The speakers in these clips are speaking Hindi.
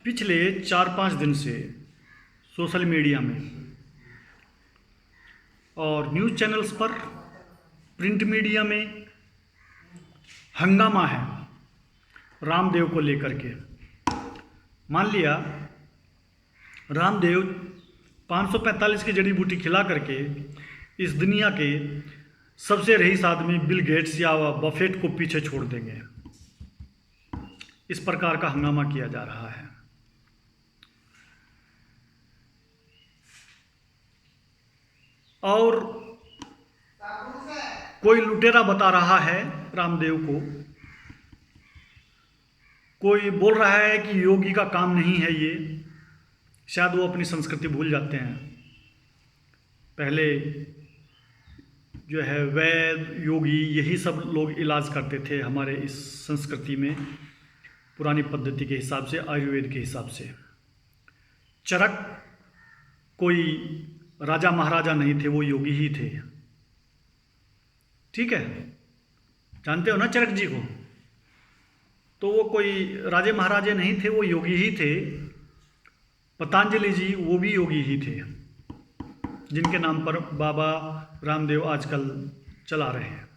पिछले 4-5 दिन से सोशल मीडिया में और न्यूज़ चैनल्स पर, प्रिंट मीडिया में हंगामा है रामदेव को लेकर के। मान लिया रामदेव 545 की जड़ी बूटी खिला करके इस दुनिया के सबसे रईस आदमी बिल गेट्स या बफेट को पीछे छोड़ देंगे। इस प्रकार का हंगामा किया जा रहा है। और कोई लुटेरा बता रहा है रामदेव को, कोई बोल रहा है कि योगी का काम नहीं है ये। शायद वो अपनी संस्कृति भूल जाते हैं। पहले जो है वैद्य, योगी, यही सब लोग इलाज करते थे हमारे इस संस्कृति में, पुरानी पद्धति के हिसाब से, आयुर्वेद के हिसाब से। चरक कोई राजा महाराजा नहीं थे, वो योगी ही थे। ठीक है, जानते हो ना चरक जी को? तो वो कोई राजे महाराजे नहीं थे, वो योगी ही थे। पतंजलि जी वो भी योगी ही थे, जिनके नाम पर बाबा रामदेव आजकल चला रहे हैं।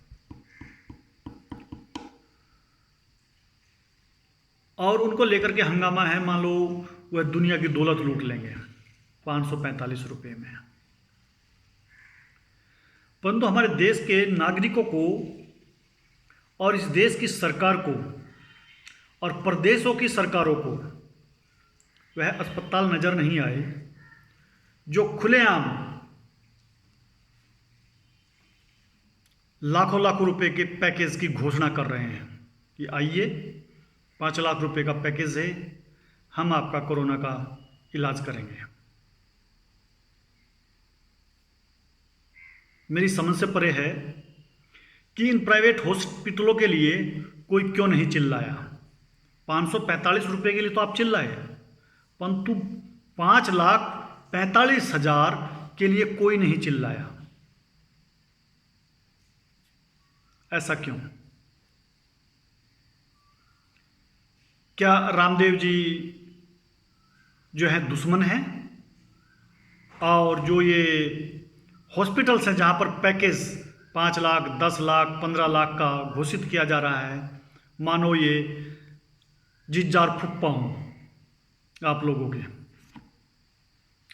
और उनको लेकर के हंगामा है, मान लो वह दुनिया की दौलत लूट लेंगे 545 रुपये में। परंतु हमारे देश के नागरिकों को और इस देश की सरकार को और प्रदेशों की सरकारों को वह अस्पताल नजर नहीं आए जो खुलेआम लाखों लाखों रुपए के पैकेज की घोषणा कर रहे हैं कि आइए 5 लाख रुपए का पैकेज है, हम आपका कोरोना का इलाज करेंगे। मेरी समझ से परे है कि इन प्राइवेट हॉस्पिटलों के लिए कोई क्यों नहीं चिल्लाया। 545 रुपये के लिए तो आप चिल्लाए, परंतु 5,45,000 के लिए कोई नहीं चिल्लाया। ऐसा क्यों? क्या रामदेव जी जो है दुश्मन हैं? और जो ये हॉस्पिटल्स हैं जहाँ पर पैकेज 5 लाख, 10 लाख, 15 लाख का घोषित किया जा रहा है, मानो ये जिज्जार फुप्पा हों आप लोगों के।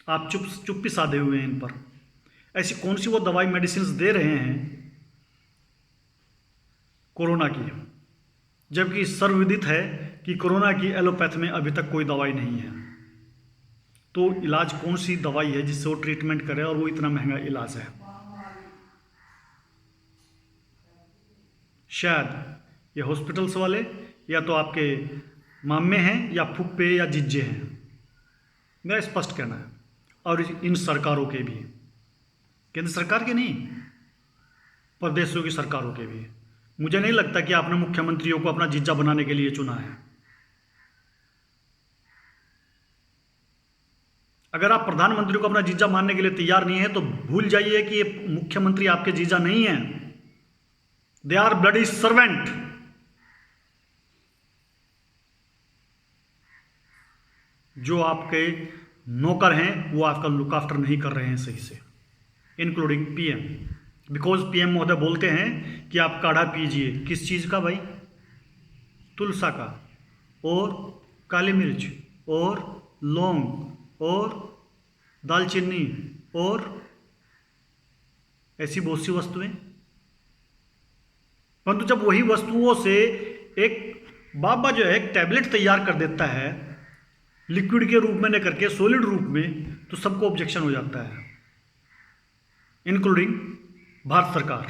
आप चुप्पी साधे हुए हैं इन पर। ऐसी कौन सी वो दवाई, मेडिसिन दे रहे हैं कोरोना की, जबकि सर्वविदित है कि कोरोना की एलोपैथ में अभी तक कोई दवाई नहीं है। तो इलाज कौन सी दवाई है जिससे वो ट्रीटमेंट करे, और वो इतना महंगा इलाज है? शायद ये हॉस्पिटल्स वाले या तो आपके मामे हैं या फुप्पे या जिज्जे हैं, मेरा स्पष्ट कहना है। और इन सरकारों के भी, केंद्र सरकार के नहीं, प्रदेशों की सरकारों के भी। मुझे नहीं लगता कि आपने मुख्यमंत्रियों को अपना जीजा बनाने के लिए चुना है। अगर आप प्रधानमंत्री को अपना जीजा मानने के लिए तैयार नहीं है तो भूल जाइए कि ये मुख्यमंत्री आपके जीजा नहीं है। They are bloody servant. जो आपके नौकर हैं वो आपका लुक आफ्टर नहीं कर रहे हैं सही से, इंक्लूडिंग पीएम। बिकॉज पीएम महोदय बोलते हैं कि आप काढ़ा पीजिए। किस चीज़ का भाई? तुलसा का, और काली मिर्च, और लौंग, और दालचीनी, और ऐसी बहुत सी वस्तुएं। परंतु जब वही वस्तुओं से एक बाबा जो है एक टैबलेट तैयार कर देता है लिक्विड के रूप में न करके सॉलिड रूप में, तो सबको ऑब्जेक्शन हो जाता है, इंक्लूडिंग भारत सरकार,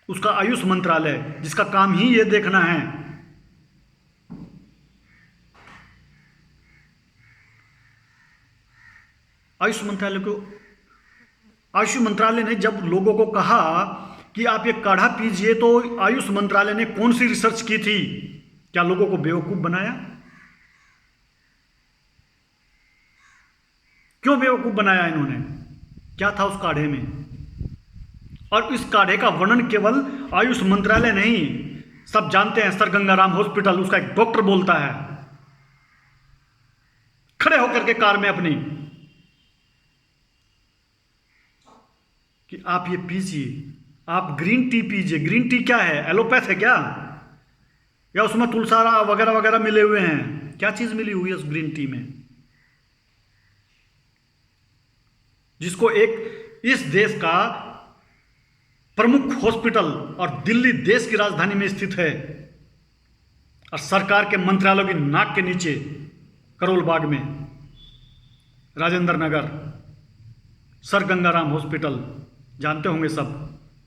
उसका आयुष मंत्रालय, जिसका काम ही ये देखना है आयुष मंत्रालय ने जब लोगों को कहा कि आप ये काढ़ा पीजिए, तो आयुष मंत्रालय ने कौन सी रिसर्च की थी? क्या लोगों को बेवकूफ बनाया? क्यों बेवकूफ बनाया इन्होंने? क्या था उस काढ़े में? और इस काढ़े का वर्णन केवल आयुष मंत्रालय नहीं, सब जानते हैं। सर गंगाराम हॉस्पिटल, उसका एक डॉक्टर बोलता है खड़े होकर के कार में अपनी कि आप ये पीजिए, आप ग्रीन टी पीजिए। ग्रीन टी क्या है? एलोपैथ है क्या? या उसमें तुलसारा वगैरह वगैरह मिले हुए हैं? क्या चीज मिली हुई है उस ग्रीन टी में, जिसको एक इस देश का प्रमुख हॉस्पिटल और दिल्ली देश की राजधानी में स्थित है और सरकार के मंत्रालयों की नाक के नीचे करोल बाग में, राजेंद्र नगर, सर गंगाराम हॉस्पिटल, जानते होंगे सब।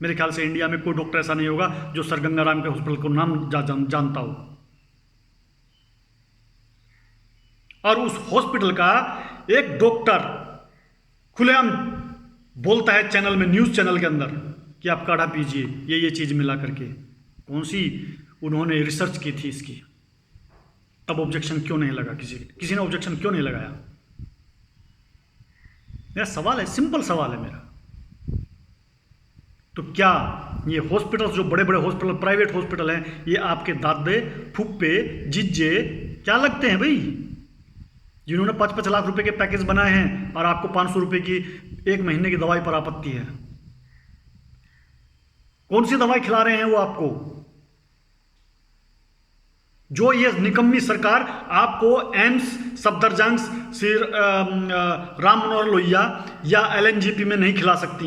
मेरे ख्याल से इंडिया में कोई डॉक्टर ऐसा नहीं होगा जो सर गंगाराम के हॉस्पिटल को नाम जानता हो। और उस हॉस्पिटल का एक डॉक्टर खुलेआम बोलता है चैनल में, न्यूज चैनल के अंदर, कि आप काढ़ा पीजिए ये चीज मिला करके। कौन सी उन्होंने रिसर्च की थी इसकी? तब ऑब्जेक्शन क्यों नहीं लगा? किसी ने ऑब्जेक्शन क्यों नहीं लगाया? मेरा सवाल है, सिंपल सवाल है मेरा। तो क्या ये हॉस्पिटल, जो बड़े बड़े हॉस्पिटल, प्राइवेट हॉस्पिटल हैं, ये आपके दादे, फुप्पे, जिज्जे क्या लगते हैं भाई, जिन्होंने 5-5 लाख रुपए के पैकेज बनाए हैं और आपको 500 रुपए की 1 महीने की दवाई पर आपत्ति है? कौन सी दवाई खिला रहे हैं वो आपको? जो ये निकम्मी सरकार आपको एम्स, सफदरजंग, राम मनोहर लोहिया या एलएनजेपी में नहीं खिला सकती,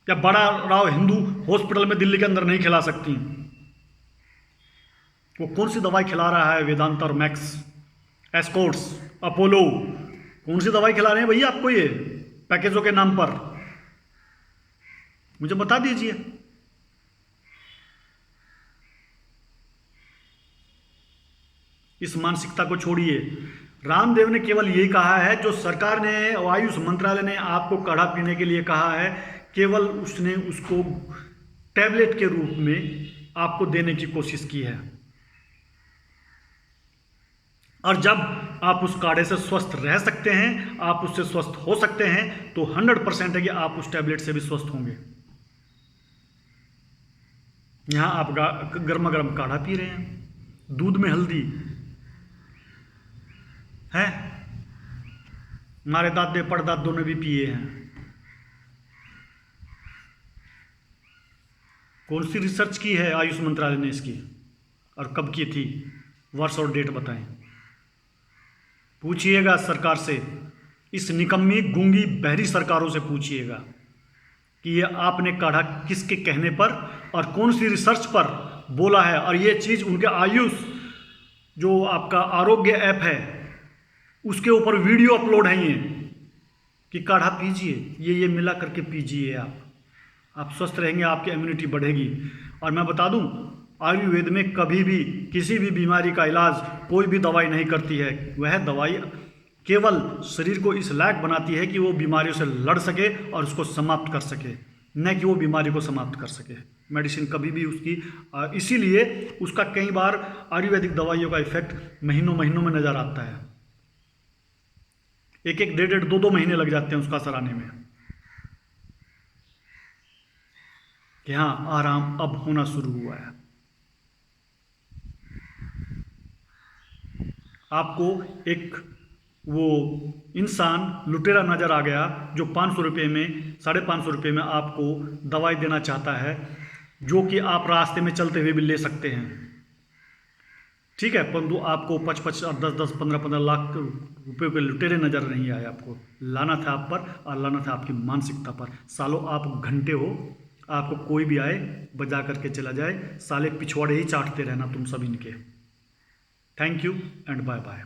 या बड़ा राव हिंदू हॉस्पिटल में दिल्ली के अंदर नहीं खिला सकती। वो कौन सी दवाई खिला रहा है? वेदांता और मैक्स, एस्कॉर्ट्स, अपोलो, कौन सी दवाई खिला रहे हैं भैया आपको ये पैकेजों के नाम पर? मुझे बता दीजिए। इस मानसिकता को छोड़िए। रामदेव ने केवल यही कहा है, जो सरकार ने, आयुष मंत्रालय ने आपको काढ़ा पीने के लिए कहा है, केवल उसने उसको टैबलेट के रूप में आपको देने की कोशिश की है। और जब आप उस काढ़े से स्वस्थ रह सकते हैं, आप उससे स्वस्थ हो सकते हैं, तो 100% है कि आप उस टैबलेट से भी स्वस्थ होंगे। यहां आप गर्मा गर्म काढ़ा पी रहे हैं, दूध में हल्दी है, हमारे दादे परदादों ने भी पिए हैं। कौन सी रिसर्च की है आयुष मंत्रालय ने इसकी, और कब की थी? वर्ष और डेट बताएं। पूछिएगा सरकार से, इस निकम्मी गूंगी बहरी सरकारों से पूछिएगा कि ये आपने काढ़ा किसके कहने पर और कौन सी रिसर्च पर बोला है। और ये चीज़ उनके आयुष, जो आपका आरोग्य ऐप है, उसके ऊपर वीडियो अपलोड है ये, कि काढ़ा पीजिए, ये मिला करके पीजिए, आप स्वस्थ रहेंगे, आपकी इम्यूनिटी बढ़ेगी। और मैं बता दूं, आयुर्वेद में कभी भी किसी भी बीमारी का इलाज कोई भी दवाई नहीं करती है। वह दवाई केवल शरीर को इस लायक बनाती है कि वो बीमारियों से लड़ सके और उसको समाप्त कर सके, न कि वो बीमारी को समाप्त कर सके। मेडिसिन कभी भी उसकी, इसीलिए उसका कई बार आयुर्वेदिक दवाइयों का इफेक्ट महीनों महीनों में नजर आता है। 1-1, 1.5, 2-2 महीने लग जाते हैं उसका असर आने में, कि हाँ आराम अब होना शुरू हुआ है। आपको एक वो इंसान लुटेरा नजर आ गया जो 500 रुपये में, 550 रुपये में आपको दवाई देना चाहता है, जो कि आप रास्ते में चलते हुए भी ले सकते हैं, ठीक है, परंतु आपको 5-5 और 10-10, 15-15 लाख रुपए के लुटेरे नजर नहीं आए। आपको लाना था आप पर, और लाना था आपकी मानसिकता पर। सालों आप घंटे हो, आपको कोई भी आए बजा करके चला जाए, साले पिछवाड़े ही चाटते रहना तुम सब इनके। Thank you and bye bye.